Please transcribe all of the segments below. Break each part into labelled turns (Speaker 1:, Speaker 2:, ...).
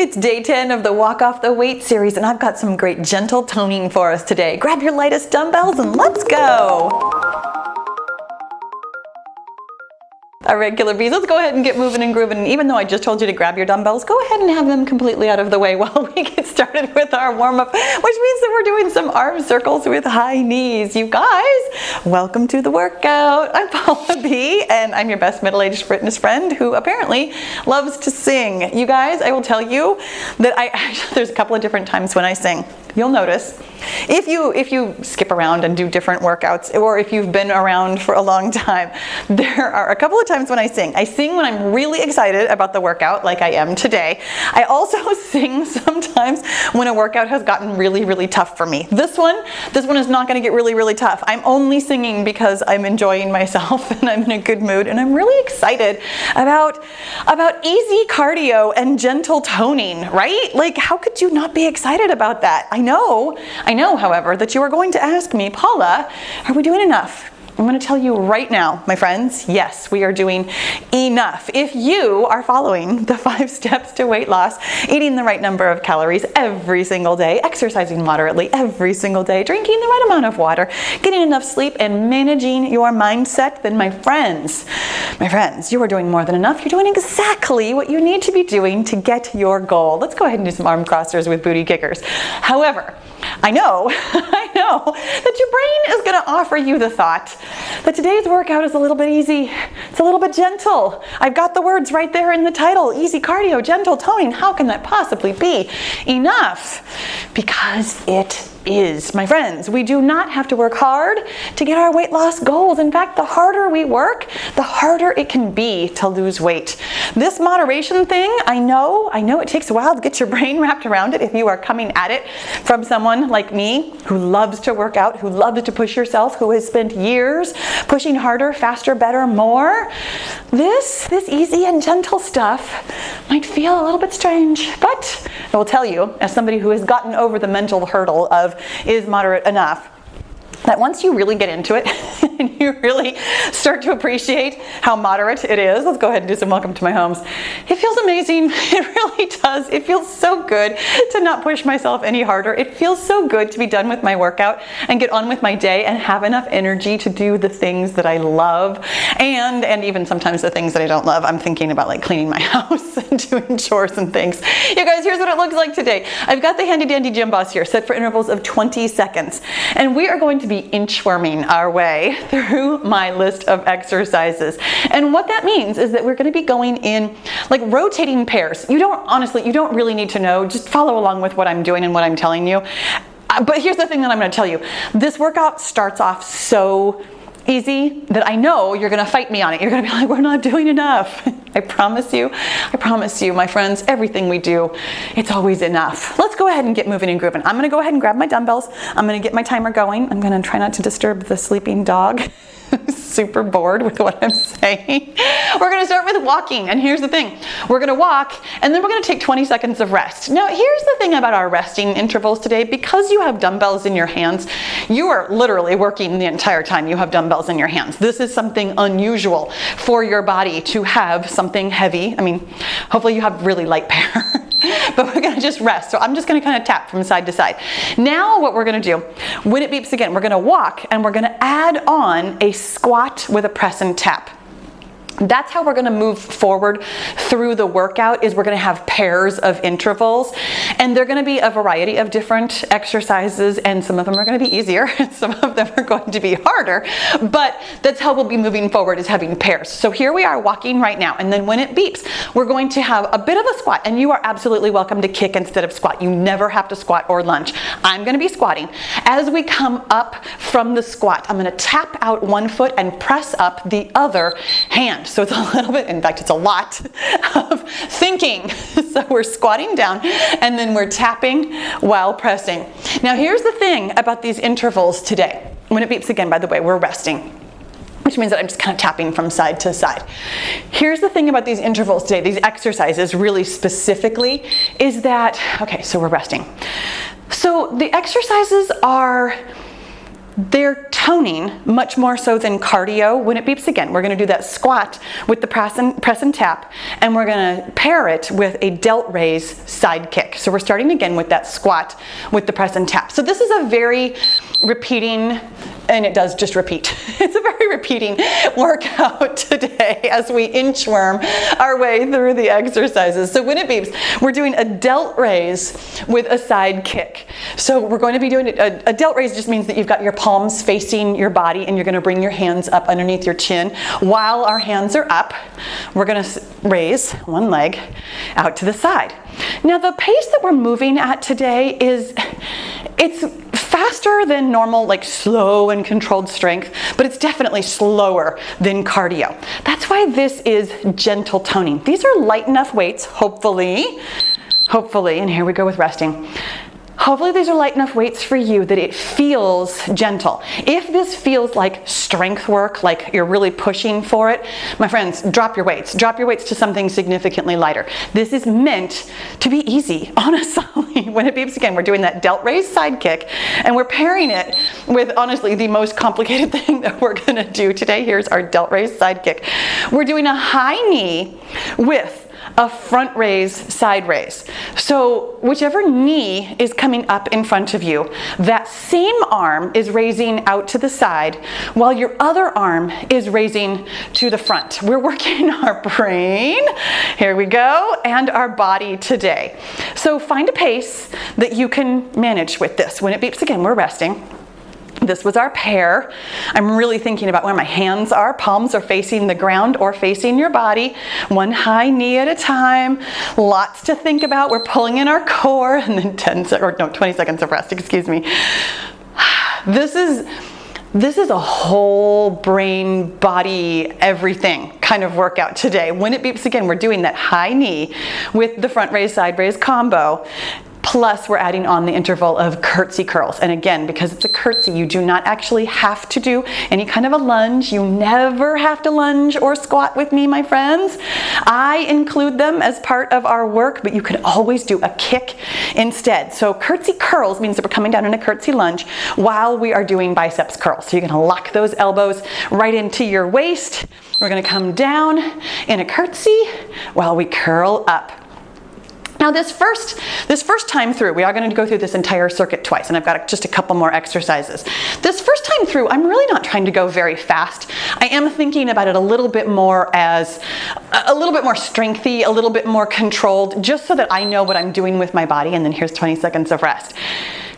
Speaker 1: It's day 10 of the Walk Off the Weight series, and I've got some great gentle toning for us today. Grab your lightest dumbbells and let's go. Our regular bees, let's go ahead and get moving and grooving. And even though I just told you to grab your dumbbells, go ahead and have them completely out of the way while we get started with our warm-up, which means that we're doing some arm circles with high knees. You guys, welcome to the workout. I'm Paula B, and I'm your best middle-aged fitness friend who apparently loves to sing. You guys, I will tell you that there's a couple of different times when I sing. You'll notice if you skip around and do different workouts, or if you've been around for a long time, there are a couple of times when I sing. I sing when I'm really excited about the workout, like I am today. I also sing sometimes when a workout has gotten really, really tough for me. This one is not going to get really, really tough. I'm only singing because I'm enjoying myself and I'm in a good mood, and I'm really excited about easy cardio and gentle toning, right? Like, how could you not be excited about that? I know, however, that you are going to ask me, Paula, are we doing enough? I'm going to tell you right now, my friends, yes, we are doing enough. If you are following the 5 steps to weight loss, eating the right number of calories every single day, exercising moderately every single day, drinking the right amount of water, getting enough sleep, and managing your mindset, then my friends, you are doing more than enough. You're doing exactly what you need to be doing to get your goal. Let's go ahead and do some arm crossers with booty kickers. However, I know that your brain is going to offer you the thought that today's workout is a little bit easy. It's a little bit gentle. I've got the words right there in the title. Easy cardio, gentle toning. How can that possibly be enough? Because it is, my friends. We do not have to work hard to get our weight loss goals. In fact, the harder we work, the harder it can be to lose weight. This moderation thing, I know it takes a while to get your brain wrapped around it if you are coming at it from someone like me who loves to work out, who loves to push yourself, who has spent years pushing harder, faster, better, more. This easy and gentle stuff might feel a little bit strange, but I will tell you, as somebody who has gotten over the mental hurdle of is moderate enough, that once you really get into it and you really start to appreciate how moderate it is, let's go ahead and do some welcome to my homes. It feels amazing. It really does. It feels so good to not push myself any harder. It feels so good to be done with my workout and get on with my day and have enough energy to do the things that I love, and even sometimes the things that I don't love. I'm thinking about like cleaning my house and doing chores and things. You guys, here's what it looks like today. I've got the handy dandy gym boss here set for intervals of 20 seconds, and we are going to be inchworming our way through my list of exercises. And what that means is that we're going to be going in like rotating pairs. You don't really need to know. Just follow along with what I'm doing and what I'm telling you. But here's the thing that I'm going to tell you. This workout starts off so easy that I know you're going to fight me on it. You're going to be like, we're not doing enough. I promise you, my friends, everything we do, it's always enough. Let's go ahead and get moving and grooving. I'm going to go ahead and grab my dumbbells. I'm going to get my timer going. I'm going to try not to disturb the sleeping dog. Super bored with what I'm saying. We're going to start with walking, and here's the thing. We're going to walk, and then we're going to take 20 seconds of rest. Now, here's the thing about our resting intervals today. Because you have dumbbells in your hands, you are literally working the entire time you have dumbbells in your hands. This is something unusual for your body to have something heavy. I mean, hopefully you have really light pair. But we're going to just rest. So I'm just going to kind of tap from side to side. Now what we're going to do, when it beeps again, we're going to walk and we're going to add on a squat with a press and tap. That's how we're going to move forward through the workout. Is we're going to have pairs of intervals, and they're going to be a variety of different exercises, and some of them are going to be easier and some of them are going to be harder, but that's how we'll be moving forward, is having pairs. So here we are walking right now, and then when it beeps, we're going to have a bit of a squat, and you are absolutely welcome to kick instead of squat. You never have to squat or lunge. I'm going to be squatting. As we come up from the squat, I'm going to tap out one foot and press up the other hand. So it's a little bit, in fact, it's a lot of thinking. So we're squatting down and then we're tapping while pressing. Now here's the thing about these intervals today. When it beeps again, by the way, we're resting, which means that I'm just kind of tapping from side to side. Here's the thing about these intervals today, these exercises really specifically, is that, okay, so we're resting. So the exercises are they're toning much more so than cardio. When it beeps again, we're going to do that squat with the press and tap, and we're going to pair it with a delt raise side kick. So we're starting again with that squat with the press and tap. So this is a very repeating, and it does just repeat. It's a very repeating workout today as we inchworm our way through the exercises. So when it beeps, we're doing a delt raise with a side kick. So we're going to be doing a delt raise. Just means that you've got your palms facing your body and you're going to bring your hands up underneath your chin. While our hands are up, we're going to raise one leg out to the side. Now the pace that we're moving at today it's faster than normal, like slow and controlled strength, but it's definitely slower than cardio. That's why this is gentle toning. These are light enough weights, hopefully, and here we go with resting. Hopefully these are light enough weights for you that it feels gentle. If this feels like strength work, like you're really pushing for it, my friends, drop your weights. Drop your weights to something significantly lighter. This is meant to be easy, honestly. When it beeps again, we're doing that delt raise side kick, and we're pairing it with, honestly, the most complicated thing that we're gonna do today. Here's our delt raise side kick. We're doing a high knee with a front raise, side raise. So whichever knee is coming up in front of you, that same arm is raising out to the side while your other arm is raising to the front. We're working our brain, here we go, and our body today. So find a pace that you can manage with this. When it beeps again, we're resting. This was our pair. I'm really thinking about where my hands are. Palms are facing the ground or facing your body. One high knee at a time. Lots to think about. We're pulling in our core, and then 20 seconds of rest, excuse me. This is a whole brain, body, everything kind of workout today. When it beeps again, we're doing that high knee with the front raise, side raise combo. Plus, we're adding on the interval of curtsy curls. And again, because it's a curtsy, you do not actually have to do any kind of a lunge. You never have to lunge or squat with me, my friends. I include them as part of our work, but you can always do a kick instead. So curtsy curls means that we're coming down in a curtsy lunge while we are doing biceps curls. So you're gonna lock those elbows right into your waist. We're gonna come down in a curtsy while we curl up. Now this first time through, we are going to go through this entire circuit twice, and I've got just a couple more exercises. This first time through, I'm really not trying to go very fast. I am thinking about it a little bit more as a little bit more strengthy, a little bit more controlled, just so that I know what I'm doing with my body, and then here's 20 seconds of rest.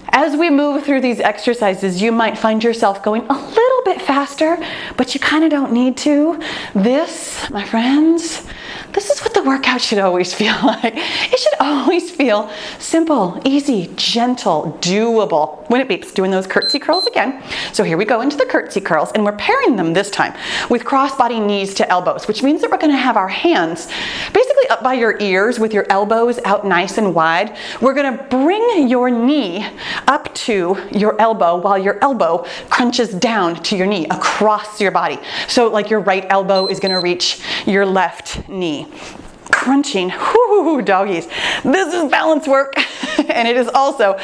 Speaker 1: As we move through these exercises, you might find yourself going a little bit faster, but you kind of don't need to. This, my friends, this is what the workout should always feel like. It should always feel simple, easy, gentle, doable. When it beeps, doing those curtsy curls again. So here we go into the curtsy curls, and we're pairing them this time with crossbody knees to elbows, which means that we're gonna have our hands basically up by your ears with your elbows out nice and wide. We're gonna bring your knee up to your elbow while your elbow crunches down to your knee across your body. So like your right elbow is gonna reach your left knee. Crunching, whoo, doggies. This is balance work, and it is also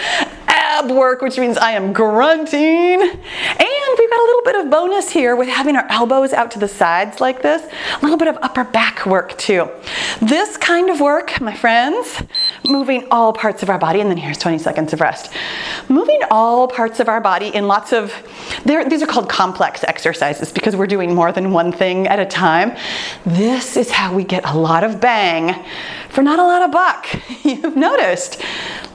Speaker 1: ab work, which means I am grunting. And we've got a little bit of bonus here with having our elbows out to the sides like this. A little bit of upper back work too. This kind of work, my friends, moving all parts of our body, and then here's 20 seconds of rest. Moving all parts of our body in lots of, these are called complex exercises because we're doing more than one thing at a time. This is how we get a lot of bang for not a lot of buck. You've noticed,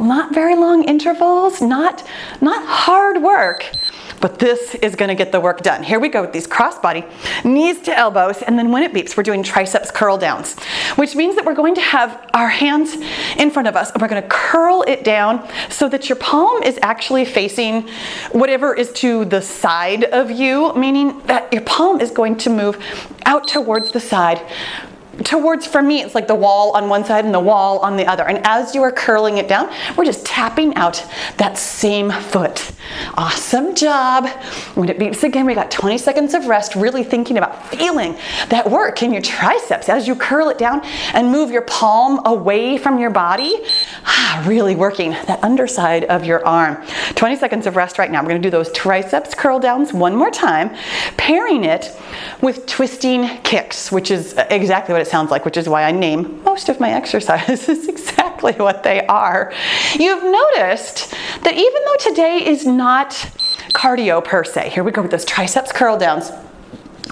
Speaker 1: not very long intervals, not hard work, but this is gonna get the work done. Here we go with these crossbody, knees to elbows, and then when it beeps, we're doing triceps curl downs, which means that we're going to have our hands in front of us, and we're gonna curl it down so that your palm is actually facing whatever is to the side of you, meaning that your palm is going to move out towards the side, towards, for me, it's like the wall on one side and the wall on the other. And as you are curling it down, we're just tapping out that same foot. Awesome job. When it beeps again, we got 20 seconds of rest, really thinking about feeling that work in your triceps as you curl it down and move your palm away from your body. Really working that underside of your arm. 20 seconds of rest right now. We're going to do those triceps curl downs one more time, pairing it with twisting kicks, which is exactly what it sounds like, which is why I name most of my exercises exactly what they are. You've noticed that even though today is not cardio per se, here we go with those triceps curl downs.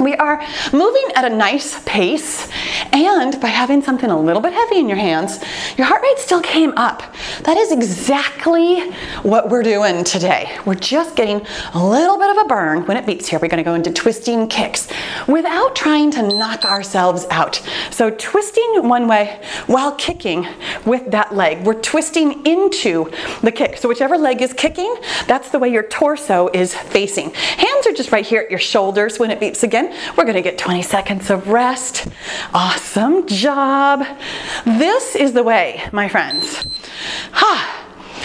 Speaker 1: We are moving at a nice pace, and by having something a little bit heavy in your hands, your heart rate still came up. That is exactly what we're doing today. We're just getting a little bit of a burn when it beeps here. We're going to go into twisting kicks without trying to knock ourselves out. So twisting one way while kicking with that leg. We're twisting into the kick. So whichever leg is kicking, that's the way your torso is facing. Hands are just right here at your shoulders when it beeps again. We're going to get 20 seconds of rest. Awesome job. This is the way, my friends.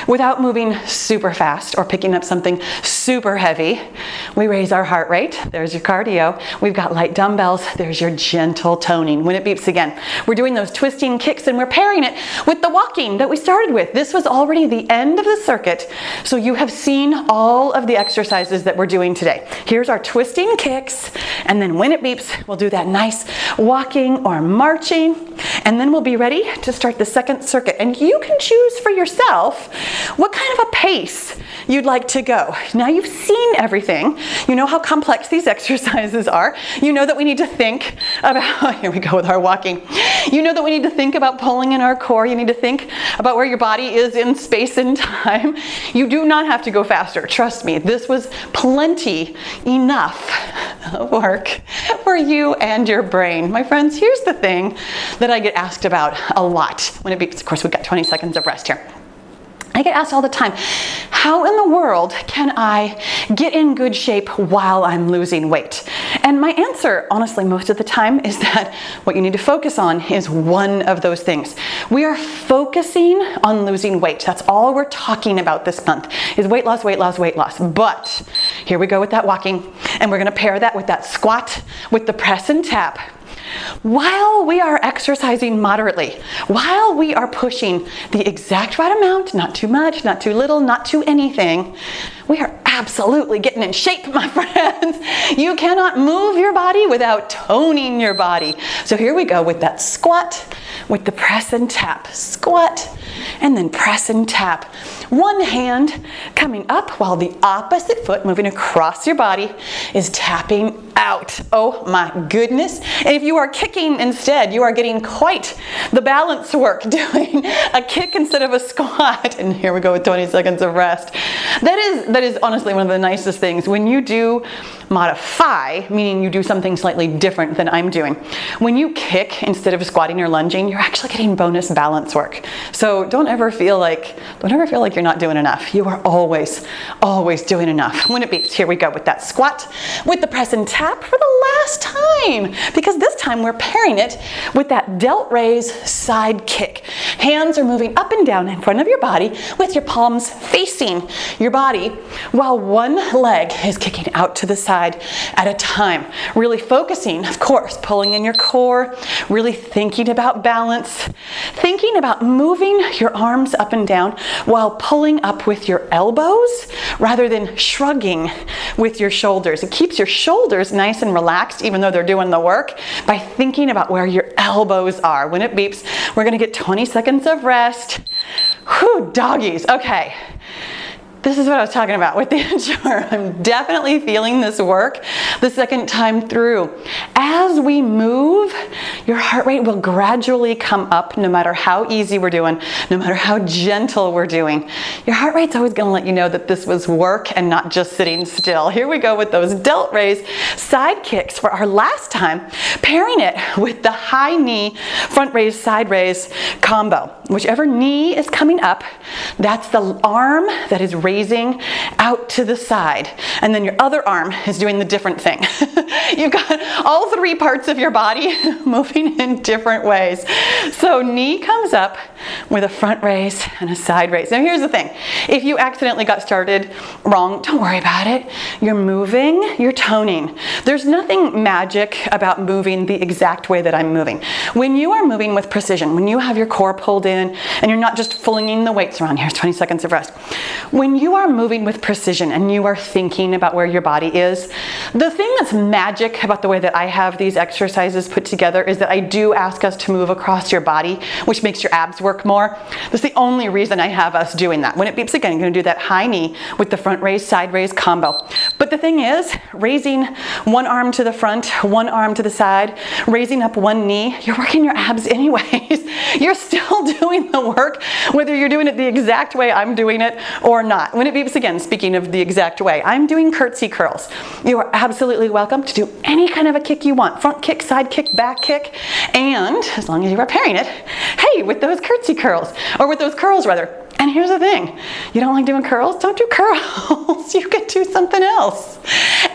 Speaker 1: Without moving super fast or picking up something super heavy, we raise our heart rate. There's your cardio. We've got light dumbbells. There's your gentle toning. When it beeps again, we're doing those twisting kicks and we're pairing it with the walking that we started with. This was already the end of the circuit, so you have seen all of the exercises that we're doing today. Here's our twisting kicks, and then when it beeps, we'll do that nice walking or marching, and then we'll be ready to start the second circuit. And you can choose for yourself what kind of a pace you'd like to go. Now you've seen everything. You know how complex these exercises are. You know that we need to think about, here we go with our walking. You know that we need to think about pulling in our core. You need to think about where your body is in space and time. You do not have to go faster. Trust me, this was plenty enough work for you and your brain. My friends, here's the thing that I get asked about a lot when it beeps. Of course, we've got 20 seconds of rest here. I get asked all the time, how in the world can I get in good shape while I'm losing weight? And my answer, honestly, most of the time is that what you need to focus on is one of those things. We are focusing on losing weight. That's all we're talking about this month is weight loss, weight loss, weight loss. But here we go with that walking, and we're going to pair that with that squat, with the press and tap. While we are exercising moderately, while we are pushing the exact right amount, not too much, not too little, not too anything, we are absolutely getting in shape, my friends. You cannot move your body without toning your body. So here we go with that squat, with the press and tap. Squat, and then press and tap. One hand coming up while the opposite foot moving across your body is tapping out. Oh my goodness. And if you are kicking instead, you are getting quite the balance work doing a kick instead of a squat. And here we go with 20 seconds of rest. That is honestly one of the nicest things. When you do modify, meaning you do something slightly different than I'm doing, when you kick instead of squatting or lunging, you're actually getting bonus balance work. So don't ever feel like you're not doing enough. You are always doing enough. When it beeps, here we go with that squat, with the press and tap for the last time, because this time we're pairing it with that delt raise side kick. Hands are moving up and down in front of your body with your palms facing your body while one leg is kicking out to the side at a time. Really focusing, of course, pulling in your core, really thinking about balance, thinking about moving your arms up and down while pulling up with your elbows rather than shrugging with your shoulders. It keeps your shoulders nice and relaxed even though they're doing the work by thinking about where your elbows are. When it beeps, we're going to get 20 seconds of rest. Whew, doggies. Okay. This is what I was talking about with the insurer. I'm definitely feeling this work the second time through. As we move, your heart rate will gradually come up no matter how easy we're doing, no matter how gentle we're doing. Your heart rate's always going to let you know that this was work and not just sitting still. Here we go with those delt raise side kicks for our last time, pairing it with the high knee front raise side raise combo. Whichever knee is coming up, that's the arm that is raising out to the side, and then your other arm is doing the different thing. You've got all 3 parts of your body moving in different ways. So knee comes up with a front raise and a side raise. Now here's the thing. If you accidentally got started wrong, don't worry about it. You're moving, you're toning. There's nothing magic about moving the exact way that I'm moving. When you are moving with precision, when you have your core pulled in and you're not just flinging the weights around, here's 20 seconds of rest. When you are moving with precision and you are thinking about where your body is, the thing that's magic about the way that I have these exercises put together is that I do ask us to move across your body, which makes your abs work more. That's the only reason I have us doing that. When it beeps again, you're going to do that high knee with the front raise, side raise combo. But the thing is, raising one arm to the front, one arm to the side, raising up one knee, you're working your abs anyways. You're still doing the work, whether you're doing it the exact way I'm doing it or not. When it beeps again, speaking of the exact way, I'm doing curtsy curls. You are absolutely welcome to do any kind of a kick you want. Front kick, side kick, back kick, and as long as you are pairing it, hey, with those curtsy curls, or with those curls rather. And here's the thing, you don't like doing curls? Don't do curls. You can do something else.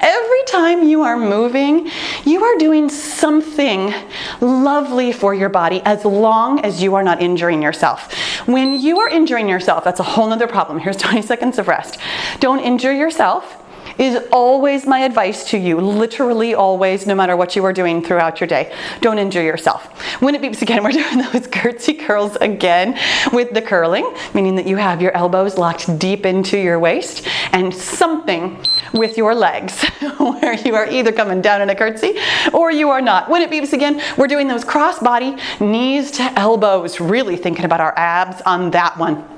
Speaker 1: Every time you are moving, you are doing something lovely for your body as long as you are not injuring yourself. When you are injuring yourself, that's a whole nother problem. Here's 20 seconds of rest. Don't injure yourself is always my advice to you, literally always, no matter what you are doing throughout your day. Don't injure yourself. When it beeps again, we're doing those curtsy curls again with the curling, meaning that you have your elbows locked deep into your waist and something with your legs where you are either coming down in a curtsy or you are not. When it beeps again, we're doing those cross body, knees to elbows, really thinking about our abs on that one.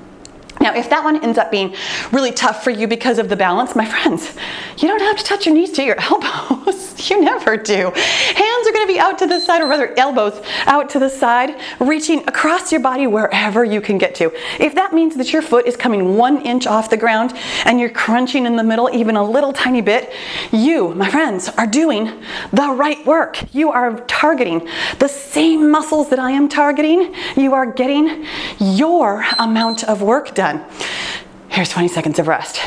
Speaker 1: Now, if that one ends up being really tough for you because of the balance, my friends, you don't have to touch your knees to your elbows. You never do. Hands are going to be out to the side, or rather elbows out to the side, reaching across your body wherever you can get to. If that means that your foot is coming 1 inch off the ground and you're crunching in the middle even a little tiny bit, you, my friends, are doing the right work. You are targeting the same muscles that I am targeting. You are getting your amount of work done. Here's 20 seconds of rest.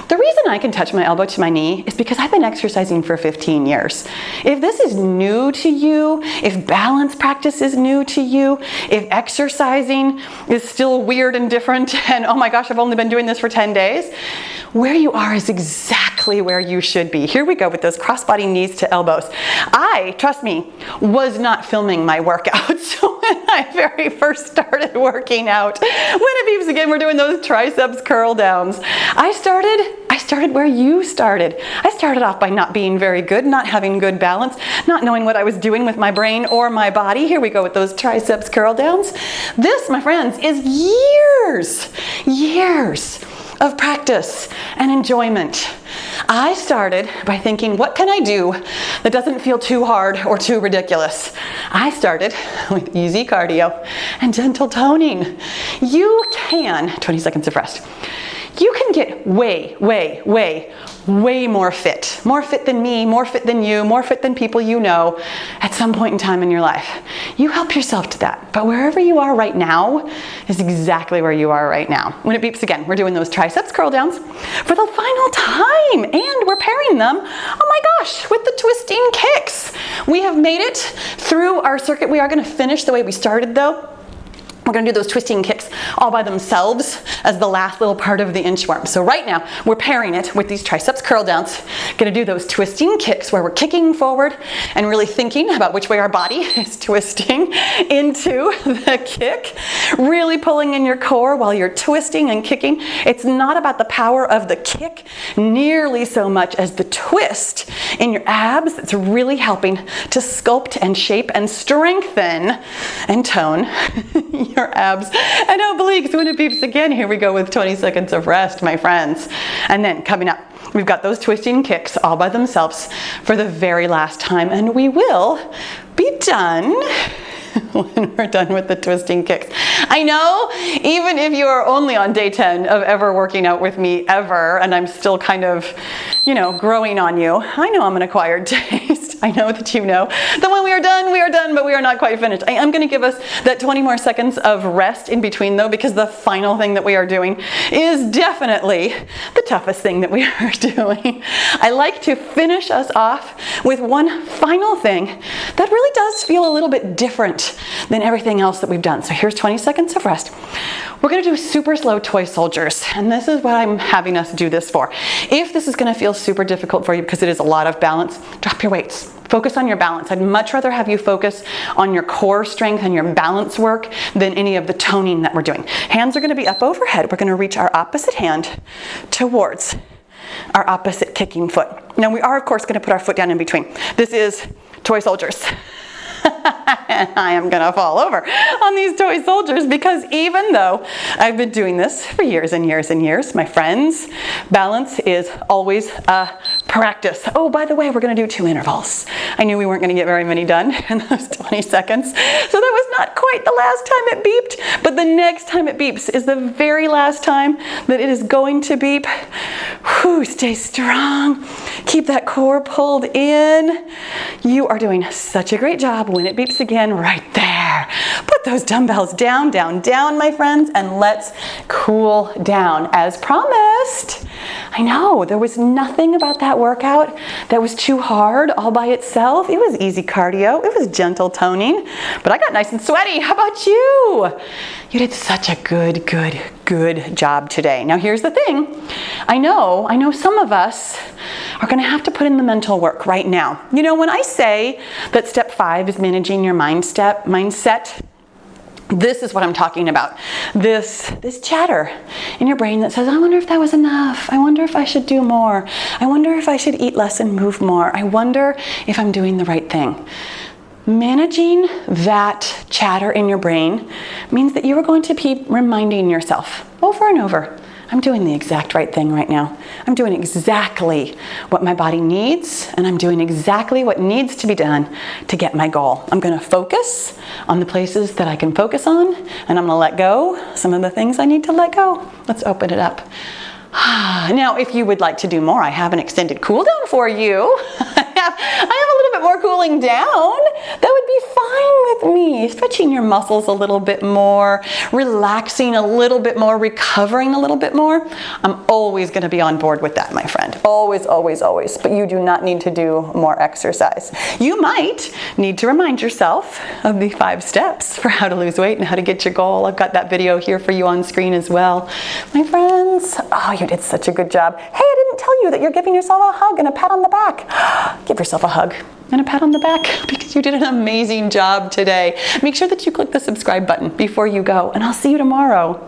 Speaker 1: The reason I can touch my elbow to my knee is because I've been exercising for 15 years. If this is new to you, if balance practice is new to you, if exercising is still weird and different, and oh my gosh, I've only been doing this for 10 days, where you are is exactly where you should be. Here we go with those crossbody knees to elbows. I, trust me, was not filming my workouts. So when I very first started working out, when it beeps again, we're doing those triceps curl downs. I started where you started. I started off by not being very good, not having good balance, not knowing what I was doing with my brain or my body. Here we go with those triceps curl downs. This, my friends, is years of practice and enjoyment. I started by thinking, what can I do that doesn't feel too hard or too ridiculous? I started with easy cardio and gentle toning. You can, 20 seconds of rest. You can get way more fit. More fit than me, more fit than you, more fit than people you know at some point in time in your life. You help yourself to that. But wherever you are right now is exactly where you are right now. When it beeps again, we're doing those triceps curl downs for the final time. And we're pairing them, oh my gosh, with the twisting kicks. We have made it through our circuit. We are going to finish the way we started though. We're going to do those twisting kicks all by themselves as the last little part of the inchworm. So right now, we're pairing it with these triceps curl downs. Going to do those twisting kicks where we're kicking forward and really thinking about which way our body is twisting into the kick. Really pulling in your core while you're twisting and kicking. It's not about the power of the kick nearly so much as the twist in your abs. It's really helping to sculpt and shape and strengthen and tone your abs and obliques. When it beeps again, here we go with 20 seconds of rest, my friends. And then coming up, we've got those twisting kicks all by themselves for the very last time, and we will be done when we're done with the twisting kicks. I know, even if you are only on day 10 of ever working out with me ever, and I'm still kind of, growing on you, I know I'm an acquired taste. I know that you know that when we are done, but we are not quite finished. I am going to give us that 20 more seconds of rest in between though, because the final thing that we are doing is definitely the toughest thing that we are doing. I like to finish us off with one final thing that really does feel a little bit different than everything else that we've done. So here's 20 seconds of rest. We're going to do super slow toy soldiers, and this is what I'm having us do this for. If this is going to feel super difficult for you because it is a lot of balance, drop your weights. Focus on your balance. I'd much rather have you focus on your core strength and your balance work than any of the toning that we're doing. Hands are going to be up overhead. We're going to reach our opposite hand towards our opposite kicking foot. Now we are of course going to put our foot down in between. This is toy soldiers. And I am going to fall over on these toy soldiers because even though I've been doing this for years and years and years, my friends, balance is always a practice. Oh, by the way, we're going to do 2 intervals. I knew we weren't going to get very many done in those 20 seconds. So that was not quite the last time it beeped, but the next time it beeps is the very last time that it is going to beep. Whew, stay strong. Keep that core pulled in. You are doing such a great job. When it beeps again, right there. Put those dumbbells down, down, down, my friends, and let's cool down as promised. I know, there was nothing about that workout that was too hard all by itself. It was easy cardio. It was gentle toning, but I got nice and sweaty. How about you? You did such a good job today. Now here's the thing. I know some of us are going to have to put in the mental work right now. You know, when I say that step 5 is managing your mindset, this is what I'm talking about. This chatter in your brain that says, I wonder if that was enough. I wonder if I should do more. I wonder if I should eat less and move more. I wonder if I'm doing the right thing. Managing that chatter in your brain means that you are going to be reminding yourself over and over, I'm doing the exact right thing right now. I'm doing exactly what my body needs, and I'm doing exactly what needs to be done to get my goal. I'm going to focus on the places that I can focus on, and I'm going to let go some of the things I need to let go. Let's open it up. Now, if you would like to do more, I have an extended cool down for you. I have a little bit more cooling down. That would be fine with me. Stretching your muscles a little bit more, relaxing a little bit more, recovering a little bit more. I'm always going to be on board with that, my friend. Always, always, always. But you do not need to do more exercise. You might need to remind yourself of the 5 steps for how to lose weight and how to get your goal. I've got that video here for you on screen as well. My friends, oh, you did such a good job. Hey, I didn't tell you that you're giving yourself a hug and a pat on the back. Give yourself a hug and a pat on the back because you did an amazing job today. Make sure that you click the subscribe button before you go, and I'll see you tomorrow.